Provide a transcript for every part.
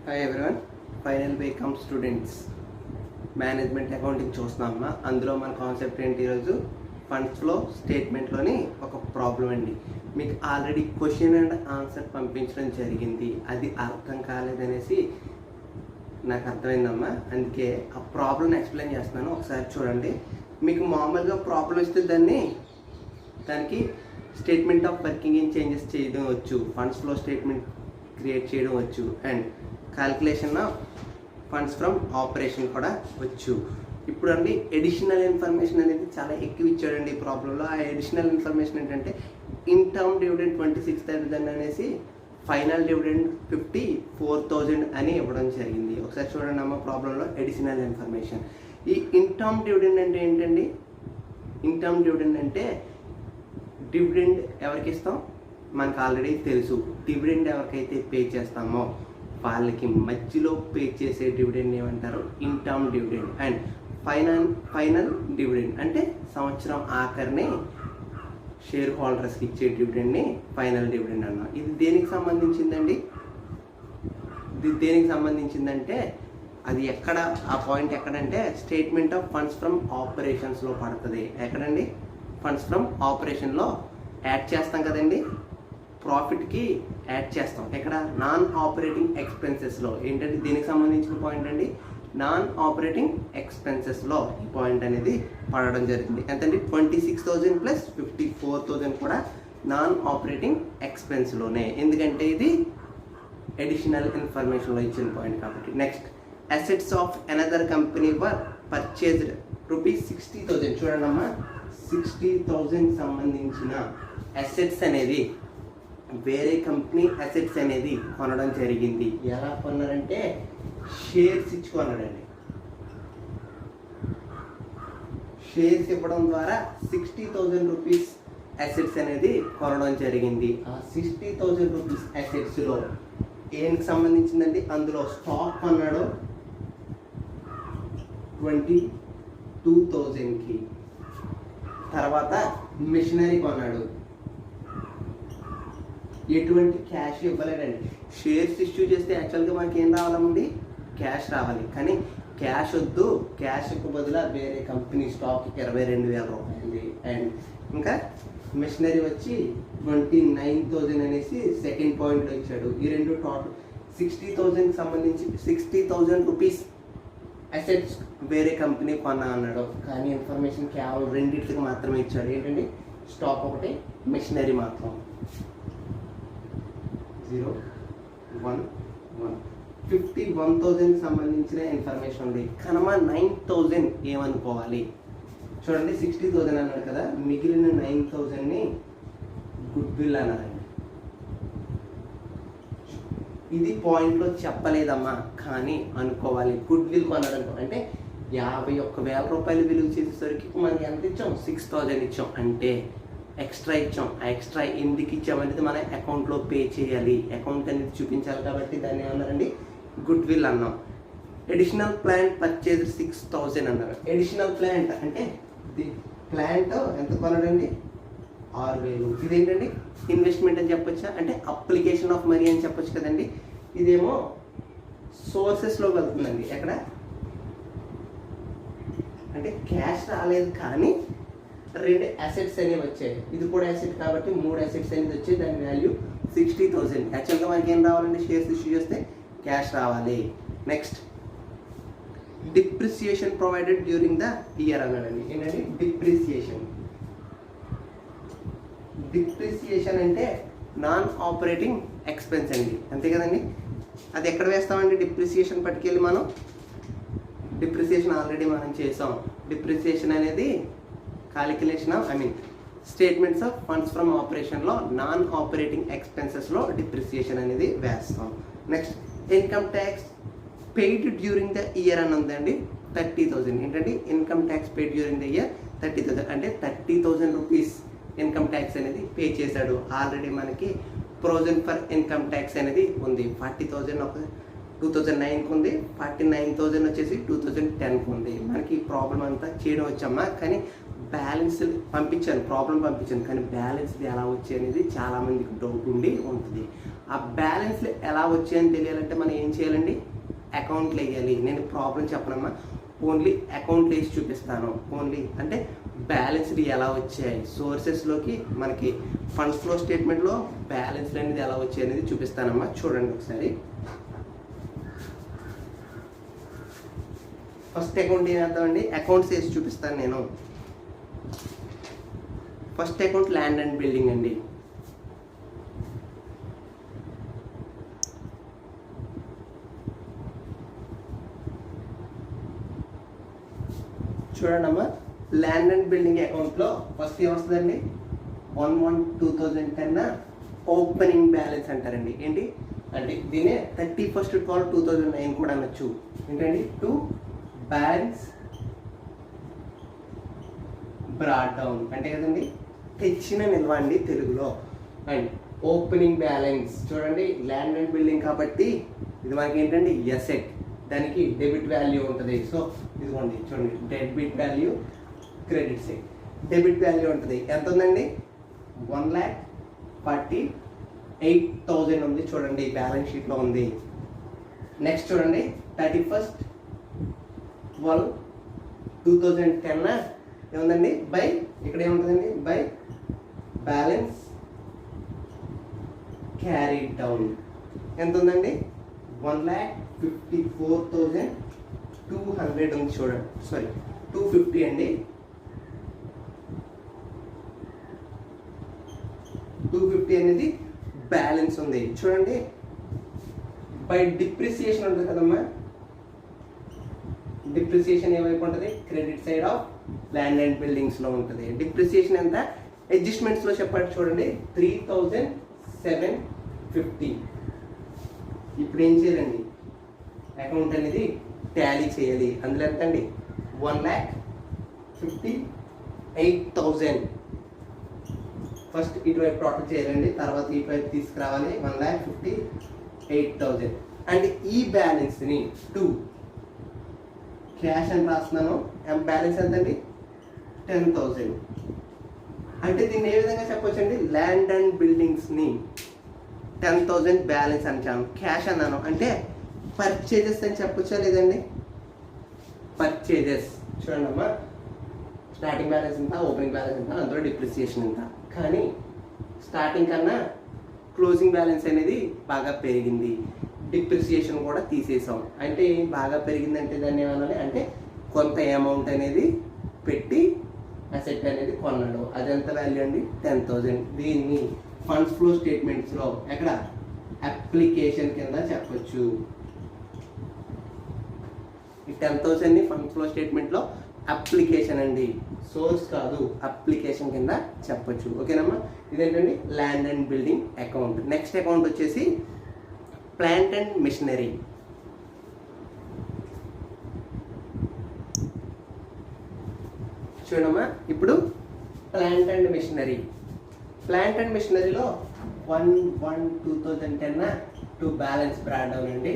Hi everyone, final BCom students management accounting చూస్తున్నామా. అందులో మన కాన్సెప్ట్ ఏంటి ఈరోజు ఫండ్స్ ఫ్లో స్టేట్మెంట్లోని ఒక ప్రాబ్లం అండి. మీకు ఆల్రెడీ క్వశ్చన్ అండ్ ఆన్సర్ పంపించడం జరిగింది, అది అర్థం కాలేదనేసి నాకు అర్థమైందమ్మా. అందుకే ఆ ప్రాబ్లమ్ని ఎక్స్ప్లెయిన్ చేస్తున్నాను, ఒకసారి చూడండి. మీకు మామూలుగా ప్రాబ్లం ఇస్తే దానికి statement of working in changes చేయడం వచ్చు, ఫండ్స్ ఫ్లో స్టేట్మెంట్ క్రియేట్ చేయడం వచ్చు, and calculation of funds from operation కూడా వచ్చు. ఇప్పుడు అండి ఎడిషనల్ ఇన్ఫర్మేషన్ అనేది చాలా ఎక్కువ ఇచ్చాడండి ఈ ప్రాబ్లంలో. ఆ ఎడిషనల్ ఇన్ఫర్మేషన్ ఏంటంటే ఇన్ టర్మ్ డివిడెండ్ 26,000 అనేసి ఫైనల్ డివిడెండ్ 54,000 అని ఇవ్వడం జరిగింది. ఒకసారి చూడండి అమ్మ ప్రాబ్లంలో ఎడిషనల్ ఇన్ఫర్మేషన్. ఈ ఇన్ టర్మ్ డివిడెండ్ అంటే ఏంటండి? ఇన్ టర్మ్ డివిడెండ్ అంటే డివిడెండ్ ఎవరికి ఇస్తాం మనకు ఆల్రెడీ తెలుసు. డివిడెండ్ ఎవరికైతే పే చేస్తామో వాళ్ళకి మధ్యలో పే చేసే డివిడెండ్ ఏమంటారు? In term dividend. And final dividend అంటే సంవత్సరం ఆఖరిని షేర్ హోల్డర్స్కి ఇచ్చే డివిడెండ్ని ఫైనల్ డివిడెండ్ అన్నాం. ఇది దేనికి సంబంధించిందండి? దేనికి సంబంధించిందంటే అది ఎక్కడ, ఆ పాయింట్ ఎక్కడంటే స్టేట్మెంట్ ఆఫ్ ఫండ్స్ ఫ్రమ్ ఆపరేషన్స్లో పడుతుంది. ఎక్కడండి? ఫండ్స్ ఫ్రమ్ ఆపరేషన్లో యాడ్ చేస్తాం కదండి, ప్రాఫిట్కి యాడ్ చేస్తాం. ఎక్కడ? నాన్ ఆపరేటింగ్ ఎక్స్పెన్సెస్లో. ఏంటంటే దీనికి సంబంధించిన పాయింట్ అండి, నాన్ ఆపరేటింగ్ ఎక్స్పెన్సెస్లో ఈ పాయింట్ అనేది పడడం జరిగింది. ఎంతండి? 26,000 ప్లస్ 54,000 కూడా నాన్ ఆపరేటింగ్ ఎక్స్పెన్స్లోనే, ఎందుకంటే ఇది అడిషనల్ ఇన్ఫర్మేషన్లో ఇచ్చిన పాయింట్ కాబట్టి. Next, assets of another company were purchased ₹60,000. చూడండి అమ్మా, 60,000 సంబంధించిన అసెట్స్ అనేది వేరే కంపెనీ అసెట్స్ అనేది కొనడం జరిగింది. ఎలా కొన్నారంటే షేర్స్ ఇచ్చి కొన్నాడండి. షేర్స్ ఇవ్వడం ద్వారా 60,000 రూపీస్ అసెట్స్ అనేది కొనడం జరిగింది. ఆ 60,000 రూపీస్ అసెట్స్లో ఏనికి సంబంధించిందండి? అందులో స్టాక్ కొన్నాడు 22,000కి. తర్వాత మిషనరీ కొన్నాడు. ఎటువంటి క్యాష్ ఇవ్వలేదండి. షేర్స్ ఇష్యూ చేస్తే యాక్చువల్గా మనకి ఏం రావాలండి? క్యాష్ రావాలి. కానీ క్యాష్ వద్దు, క్యాష్కు బదులు వేరే కంపెనీ స్టాక్ 22,000 రూపాయలు. అండ్ ఇంకా మిషనరీ వచ్చి 29,000 అనేసి సెకండ్ పాయింట్లో ఇచ్చాడు. ఈ రెండు టోటల్ 60,000కి సంబంధించి 60,000 రూపీస్ అసెట్స్ వేరే కంపెనీ కొన్నా అన్నాడు. కానీ ఇన్ఫర్మేషన్ కేవలం రెండింటికి మాత్రమే ఇచ్చాడు. ఏంటండి? స్టాక్ ఒకటి, మిషనరీ మాత్రం. 51,000 సంబంధించిన ఇన్ఫర్మేషన్ ఉంది. కనుమ 9,000 ఏమనుకోవాలి? చూడండి, 60,000 అన్నాడు కదా, మిగిలిన 9,000ని గుడ్ విల్ అన్నారండి. ఇది పాయింట్లో చెప్పలేదమ్మా, కానీ అనుకోవాలి. గుడ్ విల్ కొన్నాడు అనుకో, అంటే 51,000 రూపాయలు విలువ చేసేసరికి మనకి ఎంత ఇచ్చాం? 6,000 ఇచ్చాం. అంటే ఎక్స్ట్రా ఇచ్చాం. ఆ ఎక్స్ట్రా ఎందుకు ఇచ్చామనేది మన అకౌంట్లో పే చేయాలి, అకౌంట్ అనేది చూపించాలి. కాబట్టి దాన్ని ఏమన్నారండి? గుడ్ విల్ అన్నాం. అడిషనల్ ప్లాంట్ పర్చేజ్ 6,000 అన్నారు. అడిషనల్ ప్లాంట్ అంటే ప్లాంట్ ఎంత కొనడండి? 6,000. ఇదేంటండి? ఇన్వెస్ట్మెంట్ అని చెప్పొచ్చా? అంటే అప్లికేషన్ ఆఫ్ మనీ అని చెప్పొచ్చు కదండి. ఇదేమో సోర్సెస్లో వెళ్తుందండి. ఎక్కడ అంటే క్యాష్ రాలేదు, కానీ రెండు అసెట్స్ అనేవి వచ్చాయి. ఇది కూడా అసెట్ కాబట్టి 3 అసెట్స్ అనేది వచ్చాయి. దాని వాల్యూ 60,000. యాక్చువల్గా మనకి ఏం రావాలండి? షేర్స్ ఇష్యూ చేస్తే క్యాష్ రావాలి. Next, depreciation provided during the year అన్నాడండి. ఏంటండి? డిప్రిసియేషన్ అంటే నాన్ ఆపరేటింగ్ ఎక్స్పెన్స్ అండి, అంతే కదండి. అది ఎక్కడ వేస్తామండి? డిప్రిసియేషన్ పట్టుకెళ్ళి మనం డిప్రిసియేషన్ ఆల్రెడీ మనం చేసాం. డిప్రిసియేషన్ అనేది calculation of statements of funds from ఆపరేషన్లో నాన్ ఆపరేటింగ్ ఎక్స్పెన్సెస్లో డిప్రిసియేషన్ అనేది వేస్తాం. Next, income tax paid during the year అని ఉందండి. 30,000. ఏంటండి? Income tax paid during the year 30,000. అంటే 30,000 రూపీస్ ఇన్కమ్ ట్యాక్స్ అనేది పే చేశాడు. ఆల్రెడీ మనకి ప్రొవిజన్ ఫర్ ఇన్కమ్ ట్యాక్స్ అనేది ఉంది. 40,000 ఒక 2009కి ఉంది, 49,000 వచ్చేసి 2010కి ఉంది. మనకి ఈ ప్రాబ్లం అంతా చేయడం వచ్చామా, కానీ బ్యాలెన్స్ ప్రాబ్లం పంపించాను, కానీ బ్యాలెన్స్ ఎలా వచ్చి అనేది చాలామందికి డౌట్ ఉండి ఉంటుంది. ఆ బ్యాలెన్స్లు ఎలా వచ్చాయని తెలియాలంటే మనం ఏం చేయాలండి, అకౌంట్లు వేయాలి. నేను ప్రాబ్లం చెప్పనమ్మా, ఓన్లీ అకౌంట్లు వేసి చూపిస్తాను. ఓన్లీ అంటే బ్యాలెన్స్డ్ ఎలా వచ్చాయి, సోర్సెస్లోకి మనకి ఫండ్స్ ఫ్లో స్టేట్మెంట్లో బ్యాలెన్స్లు అనేది ఎలా వచ్చాయి అనేది చూపిస్తానమ్మా. చూడండి ఒకసారి. ఫస్ట్ అకౌంట్ ఏం చేద్దామండి, అకౌంట్స్ వేసి చూపిస్తాను నేను. First account land and building అండి. చూడండి అమ్మా, ల్యాండ్ అండ్ బిల్డింగ్ అకౌంట్లో ఫస్ట్ ఏమొస్తుందండి, 1/1/2010 ఓపెనింగ్ బ్యాలెన్స్ అంటారండి. ఏంటి అంటే దీనే 31/12/2009 కూడా అనొచ్చు. ఏంటండి, టు బ్యాలెన్స్ బ్రాడ్ డౌన్ అంటే కదండి తెచ్చిన నిల్వ అండి తెలుగులో. అండ్ ఓపెనింగ్ బ్యాలెన్స్ చూడండి, ల్యాండ్ అండ్ బిల్డింగ్ కాబట్టి ఇది మనకి ఏంటండి ఎసెట్, దానికి డెబిట్ వాల్యూ ఉంటుంది. సో ఇదిగోండి చూడండి, debit value credit side debit value ఉంటుంది. ఎంత ఉందండి, 1,48,000 ఉంది. చూడండి బ్యాలెన్స్ షీట్లో ఉంది. నెక్స్ట్ చూడండి 31/12/2010 ఏముందండి, బై ఇక్కడ ఏముంటుందండి, బై బ్యాలెన్స్ క్యారీ డౌన్ ఎంత ఉందండి, 1,54,200 ఉంది. చూడండి సారీ 250 అండి, 250 అనేది బ్యాలెన్స్ ఉంది. చూడండి బై డిప్రిసియేషన్ ఉంటుంది కదమ్మా, డిప్రిసియేషన్ ఏమైపు ఉంటుంది, credit side of land and బిల్డింగ్స్లో ఉంటుంది. డిప్రిసియేషన్ ఎంత, అడ్జస్ట్మెంట్స్లో చెప్పండి. చూడండి 3,750. ఇప్పుడు ఏం చేయాలండి, అకౌంట్ అనేది టాలీ చేయాలి. అందులో ఎంత అండి, 1,58,000. ఫస్ట్ ఇటువైపు టోటల్ చేయాలండి, తర్వాత ఇటువైపు తీసుకురావాలి. 1,58,000. అండ్ ఈ బ్యాలెన్స్ని టు క్యాష్ అని రాస్తున్నాను. బ్యాలెన్స్ ఎంత అండి, 10,000. అంటే దీన్ని ఏ విధంగా చెప్పొచ్చు అండి, ల్యాండ్ అండ్ బిల్డింగ్స్ని 10,000 బ్యాలెన్స్ అంటాను, క్యాష్ అన్నాను అంటే పర్చేజెస్ అని చెప్పొచ్చా లేదండి, పర్చేజెస్. చూడండి అమ్మా, స్టార్టింగ్ బ్యాలెన్స్ ఎంత, ఓపెనింగ్ బ్యాలెన్స్ ఎంత, అందులో డిప్రిసియేషన్ ఎంత. కానీ స్టార్టింగ్ కన్నా క్లోజింగ్ బ్యాలెన్స్ అనేది బాగా పెరిగింది, డిప్రిసియేషన్ కూడా తీసేసాం. అంటే బాగా పెరిగిందంటే దాన్ని ఏమనాలి అంటే కొంత అమౌంట్ అనేది పెట్టి అసెట్ అనేది కొన్నాడు. అది ఎంత వాల్యూ అండి, 10,000. దీన్ని ఫండ్స్ ఫ్లో స్టేట్మెంట్స్లో ఎక్కడ అప్లికేషన్ కింద చెప్పొచ్చు. ఈ 10,000ని ఫండ్స్ ఫ్లో స్టేట్మెంట్లో అప్లికేషన్ అండి, సోర్స్ కాదు, అప్లికేషన్ కింద చెప్పొచ్చు. ఓకేనమ్మా, ఇదేంటండి land and building account. Next account వచ్చేసి ప్లాంట్ అండ్ మిషనరీ. చూడమ్మా, ఇప్పుడు plant and machinery. Plant and మిషనరీలో 1/1/2010 టు బ్యాలెన్స్ బ్రాడ్ డౌన్ అండి.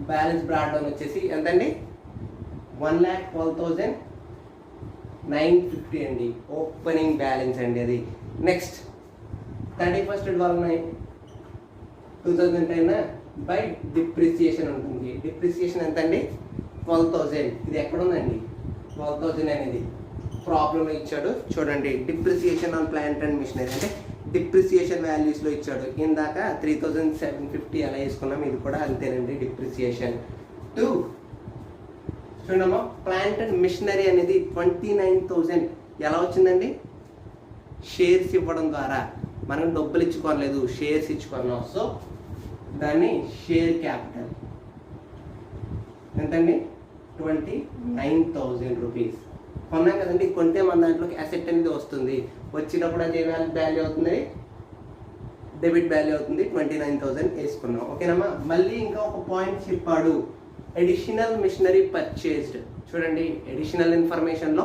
బ్యాలెన్స్ బ్రాడ్ డౌన్ వచ్చేసి ఎంతండి, 1,12,950 అండి, ఓపెనింగ్ బ్యాలెన్స్ అండి అది. నెక్స్ట్ 31/12/2010 బై డిప్రిసియేషన్ ఉంటుంది. డిప్రిసియేషన్ ఎంత అండి, 12,000. ఇది ఎక్కడ ఉందండి, 12,000 అనేది ప్రాబ్లంలో ఇచ్చాడు. చూడండి, depreciation on plant and machinery అంటే డిప్రిసియేషన్ వాల్యూస్లో ఇచ్చాడు. ఇందాక 3,750 ఎలా వేసుకున్నాం, ఇది కూడా అంతేనండి డిప్రిసియేషన్. చూడమ్మా, ప్లాంట్ అండ్ మిషనరీ అనేది 29,000 ఎలా వచ్చిందండి, షేర్స్ ఇవ్వడం ద్వారా. మనం డబ్బులు ఇచ్చుకోలేదు, షేర్స్ ఇచ్చుకున్నాం. సో దాన్ని షేర్ క్యాపిటల్ ఎంతండి, 29,000 రూపీస్ కొన్నాం కదండి. కొంటే మన దాంట్లోకి అసెట్ అనేది వస్తుంది. వచ్చినప్పుడు అది వాల్యూ అవుతుంది, డెబిట్ వాల్యూ అవుతుంది. 29,000 వేసుకున్నాం. ఓకేనమ్మా, మళ్ళీ ఇంకా ఒక పాయింట్ చెప్పాడు, అడిషనల్ మిషనరీ పర్చేజ్డ్. చూడండి, అడిషనల్ ఇన్ఫర్మేషన్లో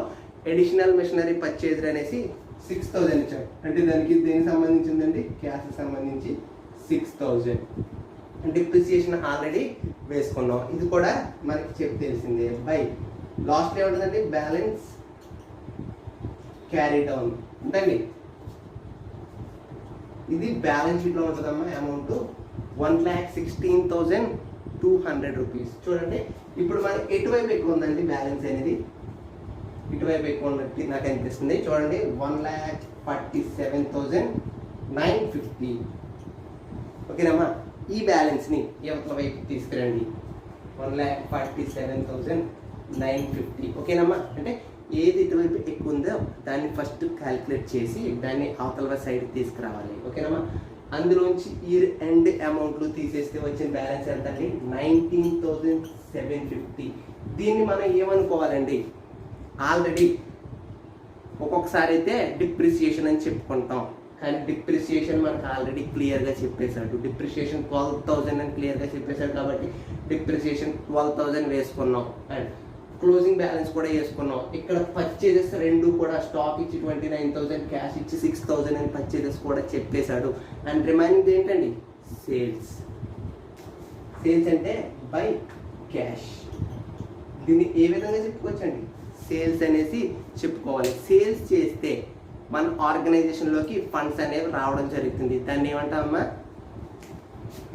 అడిషనల్ మిషనరీ పర్చేజ్డ్ అనేసి 6,000 ఇచ్చాడు. అంటే దానికి దేనికి సంబంధించిందండి, క్యాష్కి సంబంధించి 6,000. డిప్రిసియేషన్ ఆల్రెడీ వేసుకున్నాం, ఇది కూడా మనకి చెప్పి తెలిసిందే. బై లాస్ట్లో ఏముంటుందండి, బ్యాలెన్స్ క్యారీ డౌన్ ఉందండి. ఇది బ్యాలెన్స్ షీట్లో ఉంటుందమ్మా అమౌంట్ 1,16,200 రూపీస్. చూడండి ఇప్పుడు మన ఎటువైపు ఎక్కువ ఉందండి బ్యాలెన్స్ అనేది, ఇటువైపు ఎక్కువ ఉన్నట్టు నాకు అనిపిస్తుంది. చూడండి 1,47,950. ఓకేనమ్మా, ఈ బ్యాలెన్స్ని యువతల వైపు తీసుకురండి. 1,47,950. ఓకేనమ్మా, అంటే ఏది ఇటువైపు ఎక్కువ ఉందో దాన్ని ఫస్ట్ క్యాలిక్యులేట్ చేసి దాన్ని అవతల సైడ్కి తీసుకురావాలి. ఓకేనమ్మా, అందులోంచి ఈ ఎండ్ అమౌంట్లు తీసేస్తే వచ్చిన బ్యాలెన్స్ ఎంత అండి? 19,750. దీన్ని మనం ఏమనుకోవాలండి, ఆల్రెడీ ఒక్కొక్కసారి అయితే డిప్రిసియేషన్ అని చెప్పుకుంటాం, కానీ డిప్రిసియేషన్ మనకు ఆల్రెడీ క్లియర్గా చెప్పేశాడు. డిప్రిసియేషన్ 12,000 అని క్లియర్గా చెప్పేశాడు కాబట్టి డిప్రిసియేషన్ 12,000 వేసుకున్నాం అండ్ క్లోజింగ్ బ్యాలెన్స్ కూడా వేసుకున్నాం. ఇక్కడ పర్చేజెస్ రెండు కూడా స్టాక్ ఇచ్చి 29,000, క్యాష్ ఇచ్చి 6,000 అని పర్చేజెస్ కూడా చెప్పేశాడు. అండ్ రిమైనింగ్ ఏంటండి? సేల్స్. సేల్స్ అంటే బై క్యాష్. దీన్ని ఏ విధంగా చెప్పుకోవచ్చండి? సేల్స్ అనేసి చెప్పుకోవాలి. సేల్స్ చేస్తే మన ఆర్గనైజేషన్లోకి ఫండ్స్ అనేవి రావడం జరుగుతుంది. దాన్ని ఏమంటామమ్మా?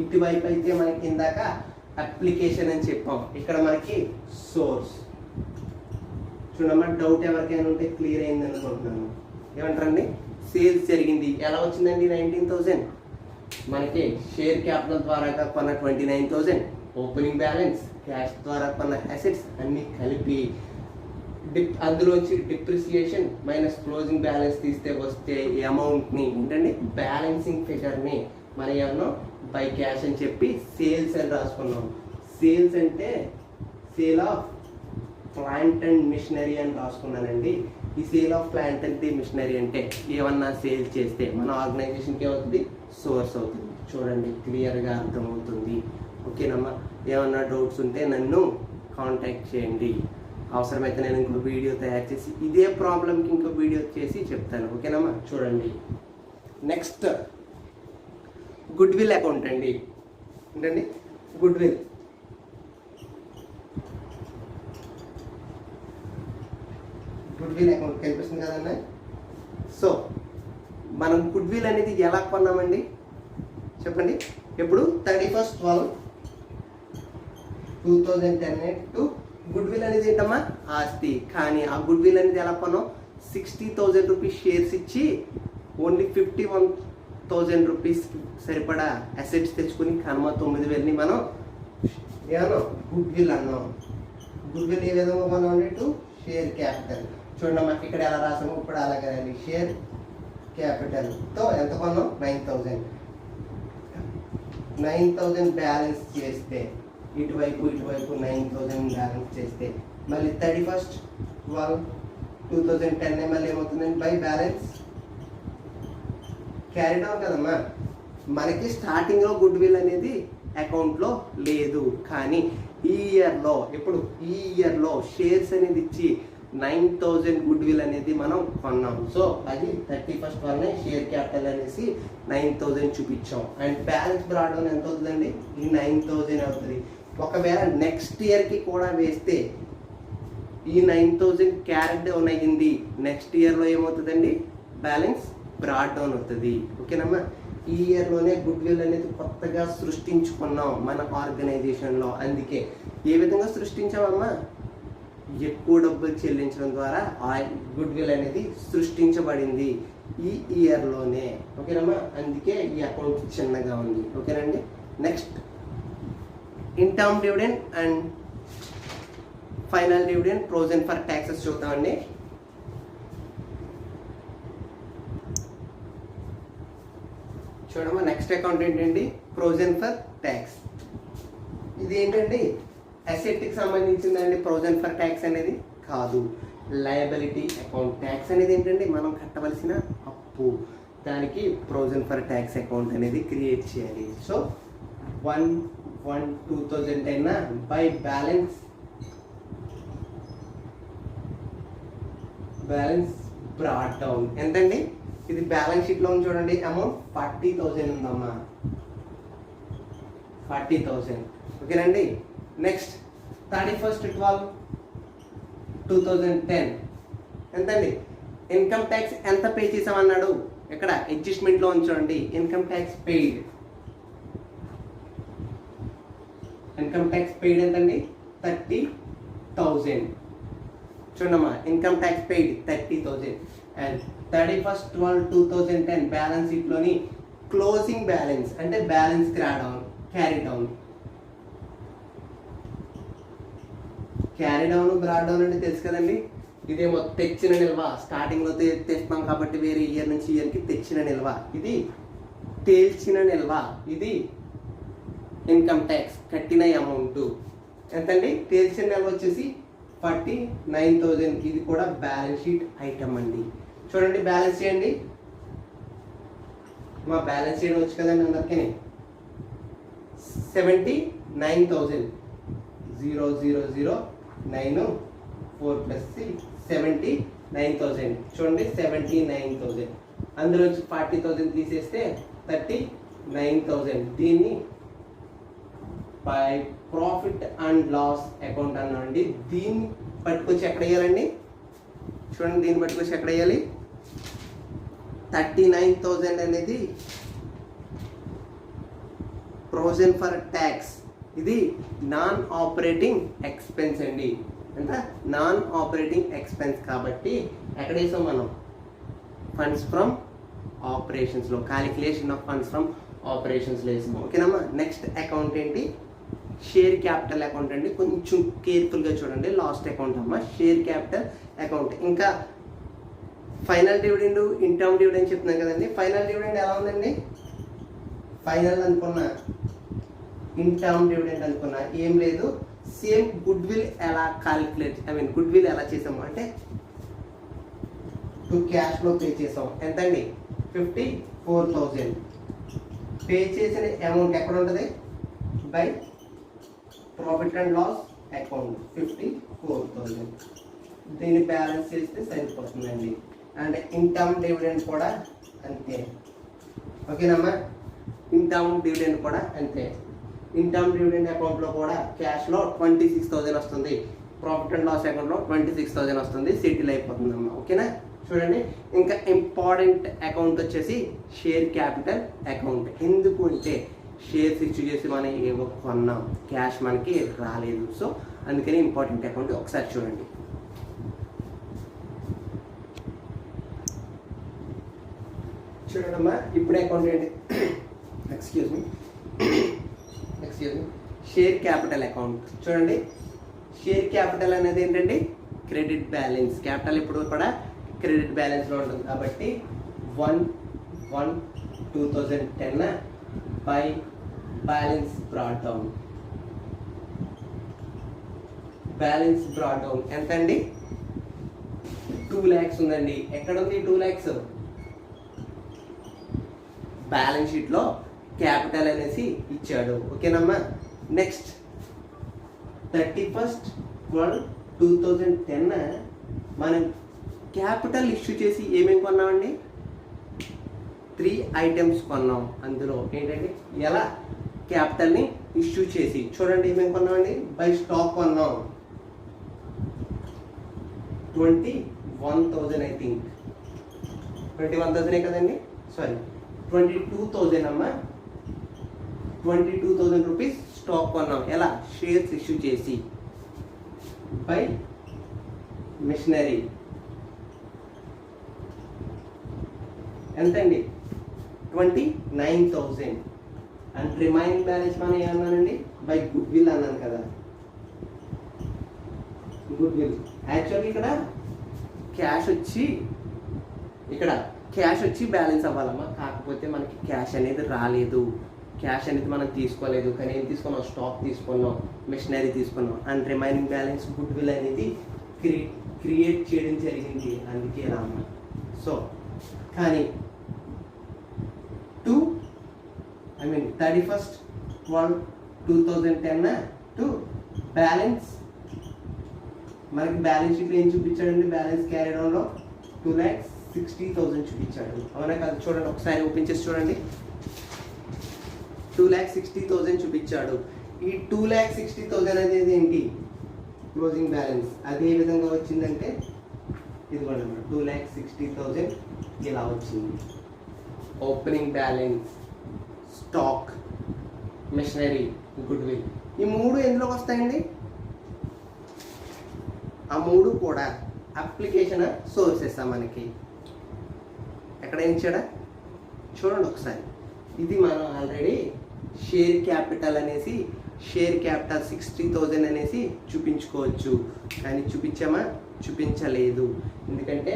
ఇటువైపు అయితే మనకి ఇందాక అప్లికేషన్ అని చెప్పాం, ఇక్కడ మనకి సోర్స్. చూడమ్మా, డౌట్ ఎవరికైనా ఉంటే క్లియర్ అయింది అనుకుంటున్నాను. ఏమంటారండి? సేల్స్ జరిగింది. ఎలా వచ్చిందండి 19,000? మనకి షేర్ క్యాపిటల్ ద్వారా కొన్న 29,000, ఓపెనింగ్ బ్యాలెన్స్, క్యాష్ ద్వారా కొన్న అసెట్స్ అన్నీ కలిపి అందులోంచి డిప్రిసియేషన్ మైనస్ క్లోజింగ్ బ్యాలెన్స్ తీస్తే వస్తే ఈ అమౌంట్ని ఏంటండి బ్యాలెన్సింగ్ ఫిగర్ని మనం ఏమన్నా బై క్యాష్ అని చెప్పి సేల్స్ అని రాసుకున్నాం. సేల్స్ అంటే sale of plant and machinery అని రాసుకున్నానండి. ఈ sale of plant and machinery అంటే ఏమన్నా సేల్ చేస్తే మన ఆర్గనైజేషన్కి ఏమవుతుంది? సోర్స్ అవుతుంది. చూడండి క్లియర్గా అర్థమవుతుంది. ఓకేనమ్మా, ఏమన్నా డౌట్స్ ఉంటే నన్ను కాంటాక్ట్ చేయండి. అవసరమైతే నేను ఇంకో వీడియో తయారు చేసి ఇదే ప్రాబ్లంకి ఇంకో వీడియో చేసి చెప్తాను. ఓకేనమ్మా, చూడండి నెక్స్ట్ గుడ్ విల్ అకౌంట్ అండి. ఏంటండి good will? Good will account కనిపిస్తుంది కదండి. సో మనం గుడ్ విల్ అనేది ఎలా కొన్నామండి చెప్పండి? ఎప్పుడు 31/12/2010 టు గుడ్ విల్ అనేది ఏంటమ్మా? ఆస్తి. కానీ ఆ గుడ్ విల్ అనేది ఎలా కొన్నాం? 60,000 రూపీస్ షేర్స్ ఇచ్చి ఓన్లీ 51,000 రూపీస్ సరిపడా అసెట్స్ తెచ్చుకుని కనుమ 9,000ని మనం ఏమన్నా గుడ్ విల్ అన్నాం. గుడ్ విల్ ఏ విధంగా కొన్నాం అంటే టు షేర్ క్యాపిటల్. చూడండి మనకి ఇక్కడ ఎలా రాసాము, ఇప్పుడు అలాగే షేర్ క్యాపిటల్తో ఎంత కొన్నాం? 9,000 బ్యాలెన్స్ చేస్తే ఇటువైపు 9,000 బ్యాలెన్స్ చేస్తే మళ్ళీ 31/12/2010 మళ్ళీ ఏమవుతుందండి? బై బ్యాలెన్స్ క్యారీడ్ అవుట్ కదమ్మా. మనకి స్టార్టింగ్లో గుడ్ విల్ అనేది అకౌంట్లో లేదు, కానీ ఈ ఇయర్లో ఈ ఇయర్లో షేర్స్ అనేది ఇచ్చి 9,000 గుడ్ విల్ అనేది మనం కొన్నాం. సో అది 31st షేర్ క్యాపిటల్ అనేసి 9,000 చూపించాం. అండ్ బ్యాలెన్స్ బ్రాడ్ డౌన్ ఎంత అవుతుందండి? ఈ 9,000 అవుతుంది. ఒకవేళ నెక్స్ట్ ఇయర్కి కూడా వేస్తే ఈ 9,000 క్యారెట్ డౌన్ అయ్యింది, నెక్స్ట్ ఇయర్లో ఏమవుతుందండి? బ్యాలెన్స్ బ్రాడ్ డౌన్ అవుతుంది. ఓకేనమ్మా, ఈ ఇయర్లోనే గుడ్ విల్ అనేది కొత్తగా సృష్టించుకున్నాం మన ఆర్గనైజేషన్లో. అందుకే ఏ విధంగా సృష్టించామమ్మా? ఎక్కువ డబ్బులు చెల్లించడం ద్వారా ఆ గుడ్ విల్ అనేది సృష్టించబడింది ఈ ఇయర్లోనే. ఓకేనమ్మా, అందుకే ఈ అకౌంట్ చిన్నగా ఉంది. ఓకేనండి, next interim dividend and final dividend provision for taxes చూద్దామండి. చూడమ్మా, నెక్స్ట్ అకౌంట్ ఏంటండి? Provision for tax. ఇది ఏంటండి? అసెట్కి సంబంధించిందండి. ప్రొవిజన్ ఫర్ ట్యాక్స్ అనేది కాదు, లయబిలిటీ అకౌంట్. ట్యాక్స్ అనేది ఏంటండి? మనం కట్టవలసిన అప్పు. దానికి ప్రొవిజన్ ఫర్ ట్యాక్స్ అకౌంట్ అనేది క్రియేట్ చేయాలి. So 1/1/2010 by balance brought down ఎంతండి? ఇది బ్యాలెన్స్ షీట్లో ఉంది చూడండి. అమౌంట్ 40,000 ఉందమ్మా, 40,000. ఓకేనండి, నెక్స్ట్ 31/12/2010 ఎంతండి? ఇన్కమ్ ట్యాక్స్ ఎంత పే చేసామన్నాడు? ఇక్కడ అడ్జస్ట్మెంట్లో ఉంచండి. Income tax paid, income tax paid ఎంతండి? 30,000. చూడమ్మా, income tax paid 30,000. And 31/12/2010 balance షీట్లోని క్లోజింగ్ బ్యాలెన్స్ అంటే balance carry down broad down అంటే తెలుసు కదండి. ఇదేమో తెచ్చిన నిల్వ, స్టార్టింగ్లో తెస్తున్నాం కాబట్టి వేరే ఇయర్ నుంచి ఇయర్కి తెచ్చిన నిల్వ. ఇది తేల్చిన నిల్వ. ఇది ఇన్కమ్ ట్యాక్స్ కట్టిన అమౌంట్ ఎంతండి? తేల్చిన నిల్వ వచ్చేసి 49,000. ఇది కూడా బ్యాలెన్స్ షీట్ ఐటమ్ అండి. చూడండి, బ్యాలెన్స్ చేయండి. మా బ్యాలెన్స్ చేయడం వచ్చు కదండి అందరికీ. 79,000 0,009 4 + 6 79,000. చూడండి, 79,000. అందులో వచ్చి 40,000 తీసేస్తే 39,000. దీన్ని by profit and loss account అన్నామండి. దీన్ని పట్టుకొచ్చి ఎక్కడ వేయాలండి? చూడండి, దీన్ని పట్టుకొచ్చి ఎక్కడ వేయాలి? 39,000 అనేది ప్రొవిజన్ ఫర్ ట్యాక్స్. ఇది నాన్ ఆపరేటింగ్ ఎక్స్పెన్స్ అండి. ఎంత? నాన్ ఆపరేటింగ్ ఎక్స్పెన్స్ కాబట్టి ఎక్కడ వేసాం మనం? ఫండ్స్ ఫ్రమ్ ఆపరేషన్స్లో, క్యాలిక్యులేషన్ ఆఫ్ ఫండ్స్ ఫ్రమ్ ఆపరేషన్స్లో వేసాం. ఓకేనమ్మా. నెక్స్ట్ అకౌంట్ ఏంటి? షేర్ క్యాపిటల్ అకౌంట్ అండి. కొంచెం కేర్ఫుల్గా చూడండి. లాస్ట్ అకౌంట్ అమ్మా, షేర్ క్యాపిటల్ అకౌంట్. ఇంకా ఫైనల్ డివిడెండ్, ఇంటర్మ్ డివిడెండ్ చెప్తున్నాం కదండి. ఫైనల్ డివిడెండ్ ఎలా ఉందండి? ఫైనల్ అనుకున్నా, ఇంటర్మ్ డివిడెండ్ అనుకున్నా ఏం లేదు. సేమ్ గుడ్ విల్ ఎలా గుడ్ విల్ ఎలా చేసాము అంటే క్యాష్లో పే చేసాం. ఎంతండి? 54,000. పే చేసిన అమౌంట్ ఎక్కడ ఉంటుంది? By profit and loss account 54,000. దీన్ని బ్యాలెన్స్ చేస్తే సరిపోతుందండి. అండ్ ఇన్కమ్ డివిడెండ్ కూడా అంతే. ఓకేనమ్మా. ఇన్కమ్ డివిడెండ్ కూడా అంతే. ఇన్కమ్ డివిడెండ్ అకౌంట్లో కూడా క్యాష్లో 26,000 వస్తుంది, ప్రాఫిట్ అండ్ లాస్ అకౌంట్లో 26,000 వస్తుంది. సెటిల్ అయిపోతుందమ్మా. ఓకేనా? చూడండి, ఇంకా ఇంపార్టెంట్ అకౌంట్ వచ్చేసి షేర్ క్యాపిటల్ అకౌంట్. ఎందుకు అంటే షేర్స్ ఇష్యూ చేసి మనం ఏవో కొన్నాం, క్యాష్ మనకి రాలేదు. సో అందుకని ఇంపార్టెంట్ అకౌంట్. ఒకసారి చూడండి. చూడమ్మా, ఇప్పుడు అకౌంట్ ఏంటి? Excuse me. Share capital account చూడండి. షేర్ క్యాపిటల్ అనేది ఏంటండి? Credit balance. క్యాపిటల్ ఇప్పుడు కూడా క్రెడిట్ బ్యాలెన్స్లో ఉంటుంది కాబట్టి 1/1/2010 by balance brought down. Balance brought down ఎంత అండి? 2 lakhs ఉందండి. ఎక్కడ ఉంది 2 lakhs? బ్యాలెన్స్ షీట్లో క్యాపిటల్ అనేసి ఇచ్చాడు. ఓకేనమ్మా. నెక్స్ట్ 31/12/2010 మనం క్యాపిటల్ ఇష్యూ చేసి ఏమేమి కొన్నామండి? 3 items కొన్నాం. అందులో ఏంటంటే ఎలా క్యాపిటల్ని ఇష్యూ చేసి చూడండి ఏమేమి కొన్నామండి? బై స్టాక్ కొన్నాం 21,000. ఐ థింక్ 21,000 కదండి. సారీ, 22,000 అమ్మా. 22,000 రూపీస్ స్టాక్ కొన్నాం. ఎలా? షేర్స్ ఇష్యూ చేసి. బై మిషనరీ ఎంతండి? 29,000. అండ్ రిమైనింగ్ బ్యాలెన్స్ మనం ఏమన్నానండి? బై గుడ్ విల్ అన్నాను కదా. గుడ్ విల్ యాక్చువల్లీ ఇక్కడ క్యాష్ వచ్చి బ్యాలెన్స్ అవ్వాలమ్మా. కాకపోతే మనకి క్యాష్ అనేది రాలేదు, క్యాష్ అనేది మనం తీసుకోలేదు. కానీ ఏం తీసుకున్నాం? స్టాక్ తీసుకున్నాం, మిషనరీ తీసుకున్నాం. And remaining balance good will అనేది క్రియేట్ చేయడం జరిగింది. అందుకే ఇలా అమ్మా. సో కానీ 31/12/2010 టు బ్యాలెన్స్ మనకి బ్యాలెన్స్ షీట్లో ఏం చూపించాడండి? బ్యాలెన్స్ క్యారీ డౌన్లో 2,60,000 చూపించాడు. అవునా కాదు? చూడండి, ఒకసారి ఓపెన్ చేసి చూడండి. 2,60,000 చూపించాడు. ఈ 2,60,000 అనేది ఏంటి? Closing balance. అది ఏ విధంగా వచ్చిందంటే ఇదిగోండి, 2,60,000 ఇలా వచ్చింది. Opening balance, stock, machinery, goodwill. ఈ మూడు ఎందులోకి వస్తాయండి? ఆ మూడు కూడా అప్లికేషన్ సోర్సెస్ మనకి. ఎక్కడ ఇచ్చాడా చూడండి ఒకసారి. ఇది మనం ఆల్రెడీ షేర్ క్యాపిటల్ అనేసి, షేర్ క్యాపిటల్ 60,000 అనేసి చూపించుకోవచ్చు. కానీ చూపించామా? చూపించలేదు. ఎందుకంటే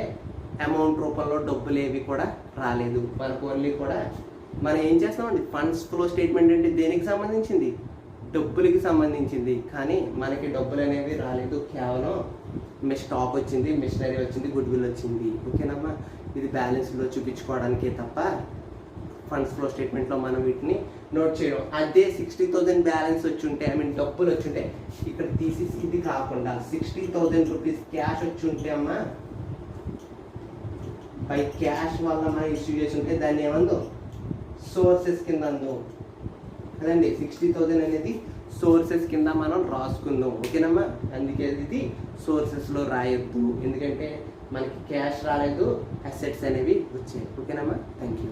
అమౌంట్ రూపంలో డబ్బులు ఏవి కూడా రాలేదు. మనకు ఓన్లీ కూడా మనం ఏం చేస్తామండి, ఫండ్స్ ఫ్లో స్టేట్మెంట్ అంటే దేనికి సంబంధించింది? డబ్బులకి సంబంధించింది. కానీ మనకి డబ్బులు అనేవి రాలేదు. కేవలం స్టాక్ వచ్చింది, మిషనరీ వచ్చింది, గుడ్ విల్ వచ్చింది. ఓకేనమ్మా? ఇది బ్యాలెన్స్లో చూపించుకోవడానికే తప్ప ఫండ్స్ ఫ్లో స్టేట్మెంట్లో మనం వీటిని నోట్ చేయడం. అదే 60,000 బ్యాలెన్స్ వచ్చి ఉంటే, డబ్బులు వచ్చి ఉంటే, ఇక్కడ తీసేసి ఇది కాకుండా 60,000 రూపీస్ క్యాష్ వచ్చి ఉంటే అమ్మా, బై క్యాష్ వల్ల మనం ఇష్యూ చేసి ఉంటే దాన్ని ఏమందో సోర్సెస్ కింద అందో కదండి. 60,000 అనేది సోర్సెస్ కింద మనం రాసుకుందాం. ఓకేనమ్మా? అందుకే ఇది సోర్సెస్లో రాయొద్దు. ఎందుకంటే మనకి క్యాష్ రాలేదు, అసెట్స్ అనేవి వచ్చాయి. ఓకేనమ్మా? Thank you.